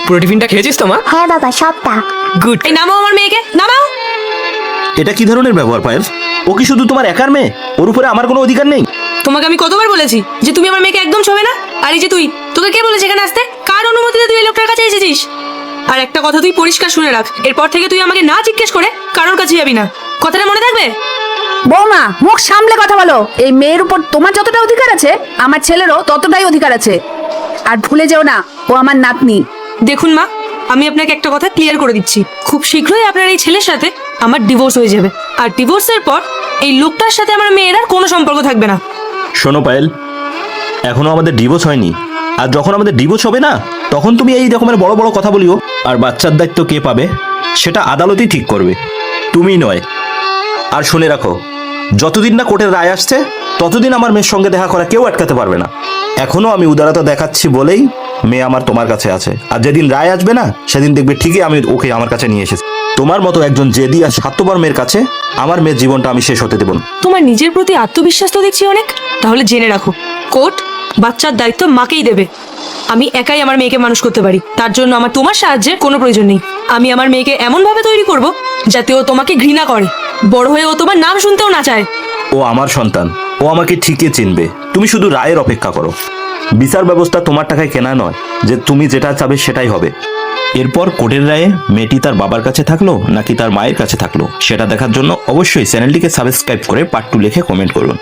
পুরো টিফিনটা খেয়েছিস তো মা? হ্যাঁ বাবা, সবটা। গুড। এই নামাও আমার মেয়েকে, নামাও। এটা কি ধরনের ব্যবহার পায়েল? ও কি শুধু তোমার একার মেয়ে? ওর উপরে আমার কোনো অধিকার নেই? তোমাকে আমি কতবার বলেছি যে তুমি আমার মেয়েকে একদম ছোবে না? আর এই যে তুই, তোকে কে বলেছে এখানে আসতে? কার অনুমতিতে তুই এই লোকটার কাছে এসেছিস? আর একটা কথা তুই পরিষ্কার শুনে রাখ, এরপর থেকে তুই আমাকে না জিজ্ঞেস করে কারোর কাছে যাবি না। কথাটা মনে থাকবে? বৌমা, মুখ সামলে কথা বলো। এই মেয়ের উপর তোমার যতটা অধিকার আছে, আমার ছেলেরও ততটাই অধিকার আছে। আর ভুলে যেও না, ও আমার নাতনি। দেখুন মা, আমি আপনাকে একটা কথা ক্লিয়ার করে দিচ্ছি, খুব শীঘ্রই আপনার এই ছেলের সাথে আমার ডিভোর্স হয়ে যাবে। আর ডিভোর্সের পর এই লোকটার সাথে আমার মেয়ের আর কোনো সম্পর্ক থাকবে না। শোনো পায়েল, এখনো আমাদের ডিভোর্স হয়নি। আর যখন আমাদের ডিভোর্স হবে না, তখন তুমি এই রকমের বড় বড় কথা বলিও। আর বাচ্চার দায়িত্ব কে পাবে সেটা আদালতই ঠিক করবে, তুমি নয়। আর শুনে রাখো, যতদিন না কোর্টের রায় আসছে ততদিন আমার মেয়ের সঙ্গে দেখা করা কেউ আটকাতে পারবে না। এখনো আমি উদারতা দেখাচ্ছি বলেই মেয়ে আমার তোমার কাছে আছে। আর যেদিন রায় আসবে না, সেদিন দেখবে ঠিকই আমি ওকে আমার কাছে নিয়ে এসেছি। তোমার মতো একজন জেদি আর স্বার্থপর মেয়ের কাছে আমার মেয়ের জীবনটা আমি শেষ হতে দেব না। তোমার নিজের প্রতি আত্মবিশ্বাস তো দেখছি অনেক। তাহলে জেনে রাখো, কোর্ট বাচ্চার দায়িত্ব মাকেই দেবে। আমি একাই আমার মেয়েকে মানুষ করতে পারি, তার জন্য আমার তোমার সাহায্যের কোনো প্রয়োজন নেই। আমি আমার মেয়েকে এমন ভাবে তৈরি করব যাতে ও তোমাকে ঘৃণা করে, বড় হয়ে ও তোমার নাম শুনতেও না চায়। ও আমার সন্তান, ও আমাকে ঠিকই চিনবে। তুমি শুধু রায়ের অপেক্ষা করো। বিচার ব্যবস্থা তোমার টাকায় কেনা নয় যে তুমি যেটা চাবে সেটাই হবে। এরপর কোর্টের রায়ে মেয়েটি তার বাবার কাছে থাকলো নাকি তার মায়ের কাছে থাকলো, সেটা দেখার জন্য অবশ্যই চ্যানেলটিকে সাবস্ক্রাইব করে পার্ট 2 লিখে কমেন্ট করুন।